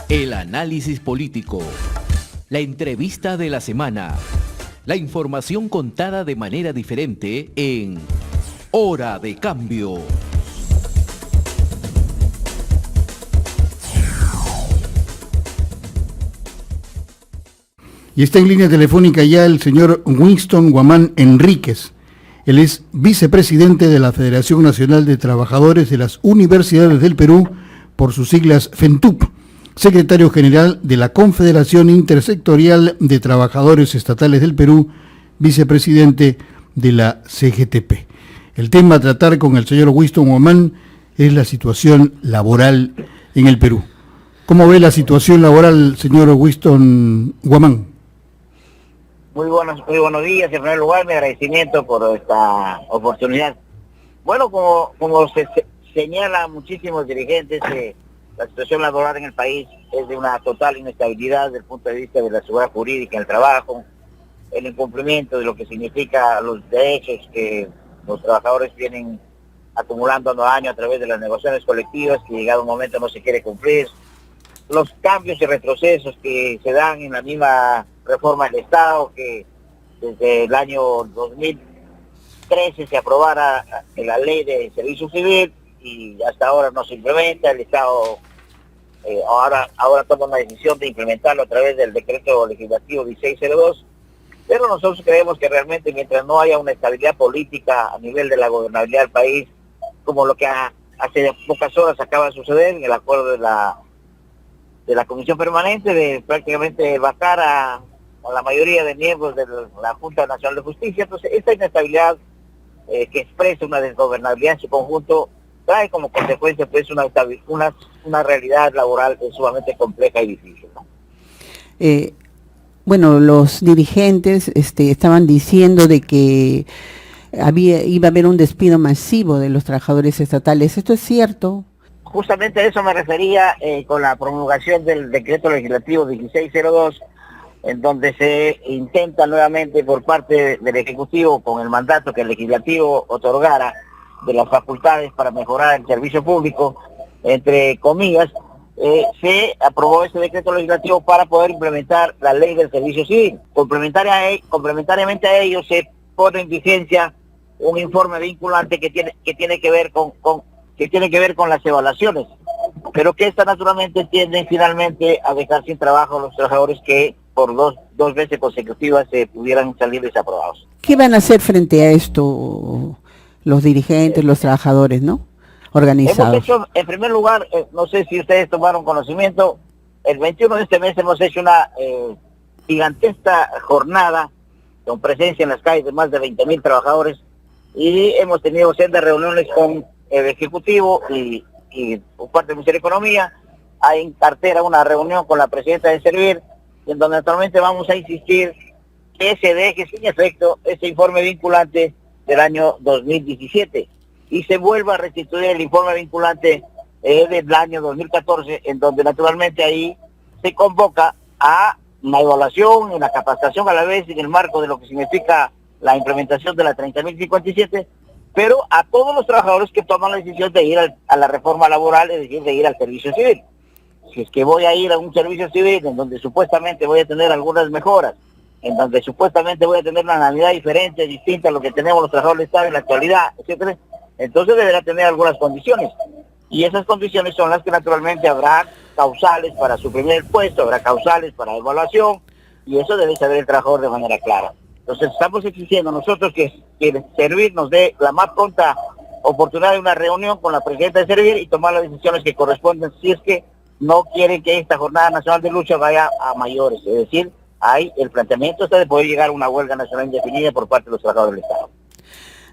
El análisis político, la entrevista de la semana, la información contada de manera diferente en Hora de Cambio. Y está en línea telefónica ya el señor Winston Guamán Enríquez. Él es vicepresidente de la Federación Nacional de Trabajadores de las Universidades del Perú, por sus siglas FENTUP, secretario general de la Confederación Intersectorial de Trabajadores Estatales del Perú, vicepresidente de la CGTP. El tema a tratar con el señor Winston Guamán es la situación laboral en el Perú. ¿Cómo ve la situación laboral, señor Winston Guamán? Muy buenos días. En primer lugar, mi agradecimiento por esta oportunidad. Bueno, como se señala muchísimos dirigentes, la situación laboral en el país es de una total inestabilidad desde el punto de vista de la seguridad jurídica en el trabajo, el incumplimiento de lo que significa los derechos que los trabajadores vienen acumulando año a año a través de las negociaciones colectivas, que llegado un momento no se quiere cumplir, los cambios y retrocesos que se dan en la misma reforma del Estado, que desde el año 2013 se aprobara la ley de servicio civil y hasta ahora no se implementa. El Estado ahora toma una decisión de implementarlo a través del decreto legislativo 1602, pero nosotros creemos que realmente mientras no haya una estabilidad política a nivel de la gobernabilidad del país, como lo que hace pocas horas acaba de suceder en el acuerdo de la Comisión Permanente de prácticamente vacar a la mayoría de miembros de la Junta Nacional de Justicia. Entonces, esta inestabilidad que expresa una desgobernabilidad en su conjunto trae como consecuencia pues una realidad laboral sumamente compleja y difícil, ¿no? Bueno, los dirigentes estaban diciendo de que iba a haber un despido masivo de los trabajadores estatales. ¿Esto es cierto? Justamente a eso me refería con la promulgación del decreto legislativo 1602, en donde se intenta nuevamente por parte del Ejecutivo, con el mandato que el Legislativo otorgara de las facultades para mejorar el servicio público, entre comillas, se aprobó ese decreto legislativo para poder implementar la ley del servicio civil. Complementariamente a ello se pone en vigencia un informe vinculante que tiene que ver con las evaluaciones, pero que esta naturalmente tienden finalmente a dejar sin trabajo a los trabajadores que por dos veces consecutivas se pudieran salir desaprobados. ¿Qué van a hacer frente a esto los dirigentes, los trabajadores, ¿no? Organizados. Hemos hecho, en primer lugar, no sé si ustedes tomaron conocimiento, el 21 de este mes hemos hecho una gigantesca jornada con presencia en las calles de más de 20.000 trabajadores y hemos tenido sendas reuniones con el Ejecutivo y por parte del Ministerio de Economía. Hay en cartera una reunión con la presidenta de Servir, en donde actualmente vamos a insistir que se deje sin efecto ese informe vinculante del año 2017 y se vuelva a restituir el informe vinculante del año 2014, en donde naturalmente ahí se convoca a una evaluación, una capacitación a la vez en el marco de lo que significa la implementación de la 30.057, pero a todos los trabajadores que toman la decisión de ir a la reforma laboral, es decir, de ir al servicio civil. Si es que voy a ir a un servicio civil en donde supuestamente voy a tener algunas mejoras, en donde supuestamente voy a tener una realidad diferente, distinta a lo que tenemos los trabajadores del Estado en la actualidad, etcétera, entonces deberá tener algunas condiciones. Y esas condiciones son las que naturalmente habrá causales para suprimir el puesto, habrá causales para evaluación, y eso debe saber el trabajador de manera clara. Entonces estamos exigiendo nosotros que Servir nos dé la más pronta oportunidad de una reunión con la presidenta de Servir y tomar las decisiones que corresponden si es que no quieren que esta jornada nacional de lucha vaya a mayores. Es decir, el planteamiento está de poder llegar a una huelga nacional indefinida por parte de los trabajadores del Estado.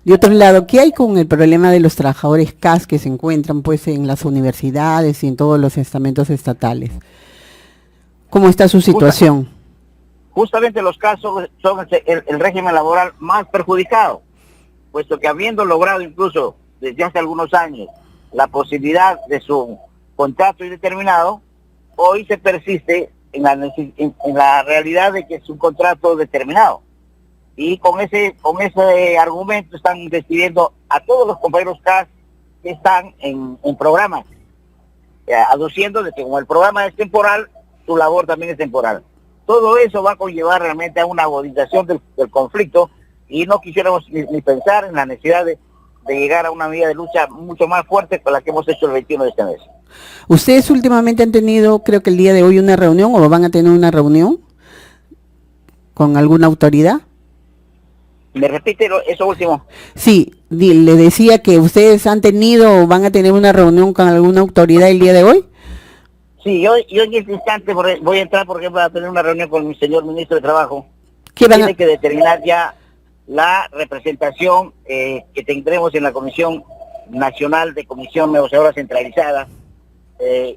De otro lado, ¿qué hay con el problema de los trabajadores CAS que se encuentran pues en las universidades y en todos los estamentos estatales? ¿Cómo está su situación? Justamente los casos son el régimen laboral más perjudicado, puesto que habiendo logrado incluso desde hace algunos años la posibilidad de su contrato indeterminado, hoy se persiste en la realidad de que es un contrato determinado. Y con ese argumento están despidiendo a todos los compañeros CAS que están en programas. aduciendo de que como el programa es temporal, su labor también es temporal. Todo eso va a conllevar realmente a una agudización del conflicto y no quisiéramos ni pensar en la necesidad de llegar a una medida de lucha mucho más fuerte con la que hemos hecho el 21 de este mes. Ustedes últimamente han tenido, creo que el día de hoy, una reunión o van a tener una reunión con alguna autoridad. ¿Me repite eso último? Sí, le decía que ustedes han tenido o van a tener una reunión con alguna autoridad el día de hoy. Sí, yo en este instante voy a entrar porque voy a tener una reunión con mi señor ministro de Trabajo. Tiene que determinar ya la representación que tendremos en la Comisión Nacional de Comisión Negociadora Centralizada,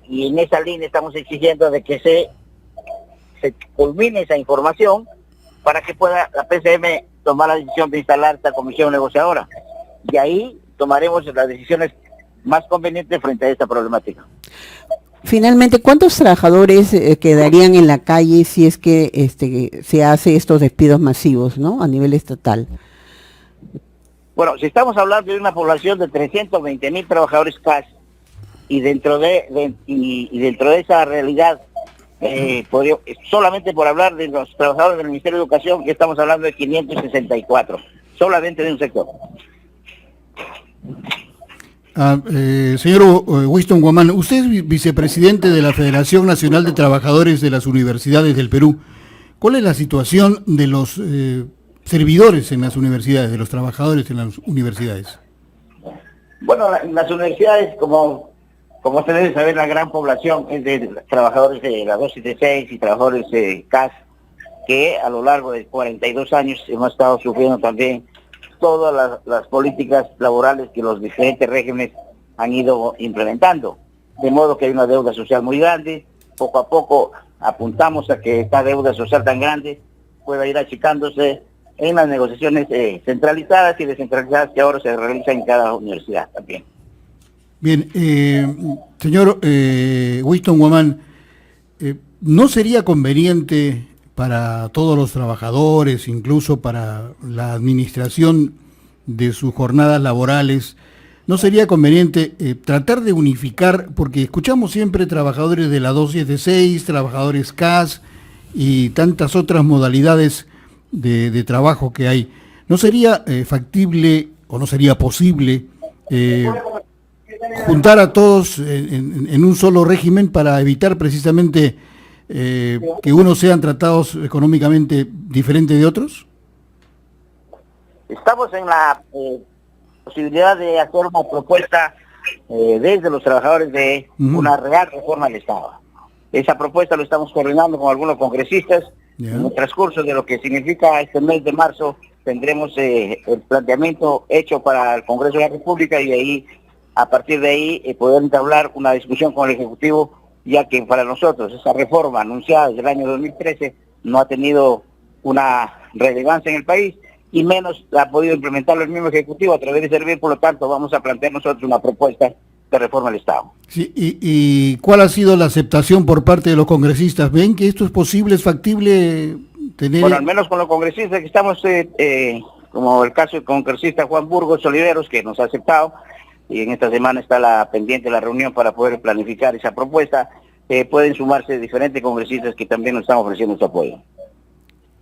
y en esa línea estamos exigiendo de que se culmine esa información para que pueda la PCM tomar la decisión de instalar esta comisión negociadora, y ahí tomaremos las decisiones más convenientes frente a esta problemática. Finalmente, ¿cuántos trabajadores quedarían en la calle si es que se hace estos despidos masivos, ¿no? A nivel estatal. Bueno, si estamos hablando de una población de 320,000 trabajadores CAS, y dentro de esa realidad, solamente por hablar de los trabajadores del Ministerio de Educación, ya estamos hablando de 564, solamente de un sector. Señor Winston Guamán, usted es vicepresidente de la Federación Nacional de Trabajadores de las Universidades del Perú. ¿Cuál es la situación de los servidores en las universidades, de los trabajadores en las universidades? Bueno, las universidades, como usted debe saber, la gran población es de trabajadores de la 276 y trabajadores de CAS, que a lo largo de 42 años hemos estado sufriendo también todas las políticas laborales que los diferentes regímenes han ido implementando. De modo que hay una deuda social muy grande. Poco a poco apuntamos a que esta deuda social tan grande pueda ir achicándose en las negociaciones centralizadas y descentralizadas que ahora se realizan en cada universidad también. Bien, señor Winston Guamán, ¿no sería conveniente para todos los trabajadores, incluso para la administración de sus jornadas laborales, no sería conveniente tratar de unificar, porque escuchamos siempre trabajadores de la 276, trabajadores CAS y tantas otras modalidades de trabajo que hay? ¿No sería factible o no sería posible juntar a todos en un solo régimen para evitar precisamente que unos sean tratados económicamente diferente de otros? Estamos en la posibilidad de hacer una propuesta desde los trabajadores de una real reforma del Estado. Esa propuesta lo estamos coordinando con algunos congresistas. En el transcurso de lo que significa este mes de marzo tendremos el planteamiento hecho para el Congreso de la República, y ahí, a partir de ahí, poder entablar una discusión con el Ejecutivo, ya que para nosotros esa reforma anunciada desde el año 2013 no ha tenido una relevancia en el país, y menos ha podido implementarlo el mismo Ejecutivo a través de servir. Por lo tanto, vamos a plantear nosotros una propuesta de reforma del Estado. Sí, ¿y cuál ha sido la aceptación por parte de los congresistas? ¿Ven que esto es posible, es factible tener...? Bueno, al menos con los congresistas que estamos, como el caso del congresista Juan Burgos Oliveros, que nos ha aceptado, y en esta semana está pendiente la reunión para poder planificar esa propuesta. Pueden sumarse diferentes congresistas que también nos están ofreciendo su apoyo.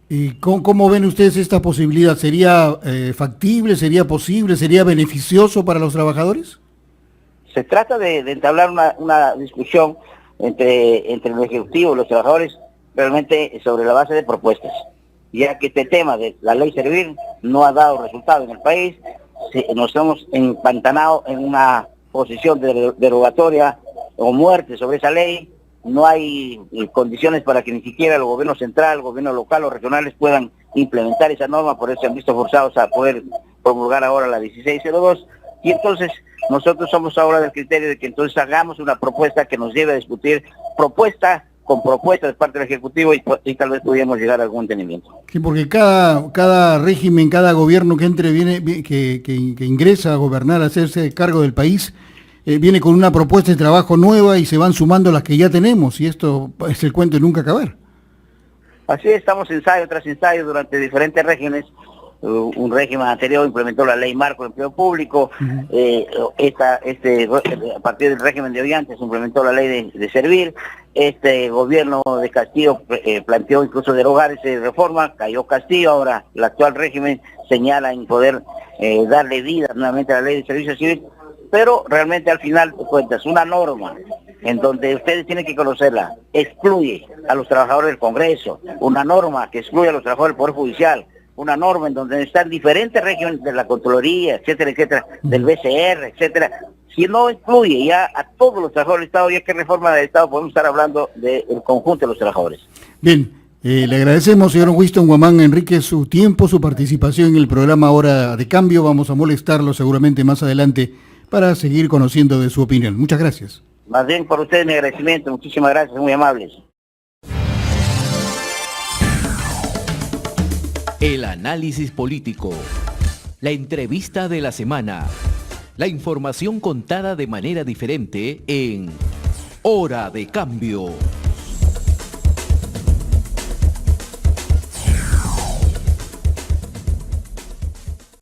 ¿Y cómo ven ustedes esta posibilidad? ¿Sería factible, sería posible, sería beneficioso para los trabajadores? Se trata de entablar una discusión entre el Ejecutivo y los trabajadores, realmente sobre la base de propuestas, ya que este tema de la ley Servir no ha dado resultado en el país. Nos hemos empantanado en una posición derogatoria o muerte sobre esa ley. No hay condiciones para que ni siquiera el gobierno central, el gobierno local o regionales puedan implementar esa norma. Por eso se han visto forzados a poder promulgar ahora la 1602, y entonces nosotros somos ahora del criterio de que entonces hagamos una propuesta que nos lleve a discutir propuesta con propuesta de parte del Ejecutivo, y tal vez pudiéramos llegar a algún entendimiento. Sí, porque cada régimen, cada gobierno que entre, que ingresa a gobernar, a hacerse cargo del país, viene con una propuesta de trabajo nueva y se van sumando las que ya tenemos, y esto es el cuento de nunca acabar. Así estamos ensayo tras ensayo durante diferentes regímenes, un régimen anterior implementó la ley marco de empleo público, a partir del régimen de Ollanta se implementó la ley de servir, este gobierno de Castillo planteó incluso derogar esa reforma, cayó Castillo, ahora el actual régimen señala en poder darle vida nuevamente a la ley de servicio civil, pero realmente al final de cuentas una norma en donde ustedes tienen que conocerla, excluye a los trabajadores del Congreso, una norma que excluye a los trabajadores del Poder Judicial, una norma en donde están diferentes regímenes de la Contraloría, etcétera, etcétera, del BCR, etcétera. Si no incluye ya a todos los trabajadores del Estado, ya que reforma del Estado podemos estar hablando del conjunto de los trabajadores. Bien, le agradecemos, señor Winston Guamán Enríquez, su tiempo, su participación en el programa Hora de Cambio. Vamos a molestarlo seguramente más adelante para seguir conociendo de su opinión. Muchas gracias. Más bien por ustedes mi agradecimiento, muchísimas gracias, muy amables. El análisis político, la entrevista de la semana, la información contada de manera diferente en Hora de Cambio.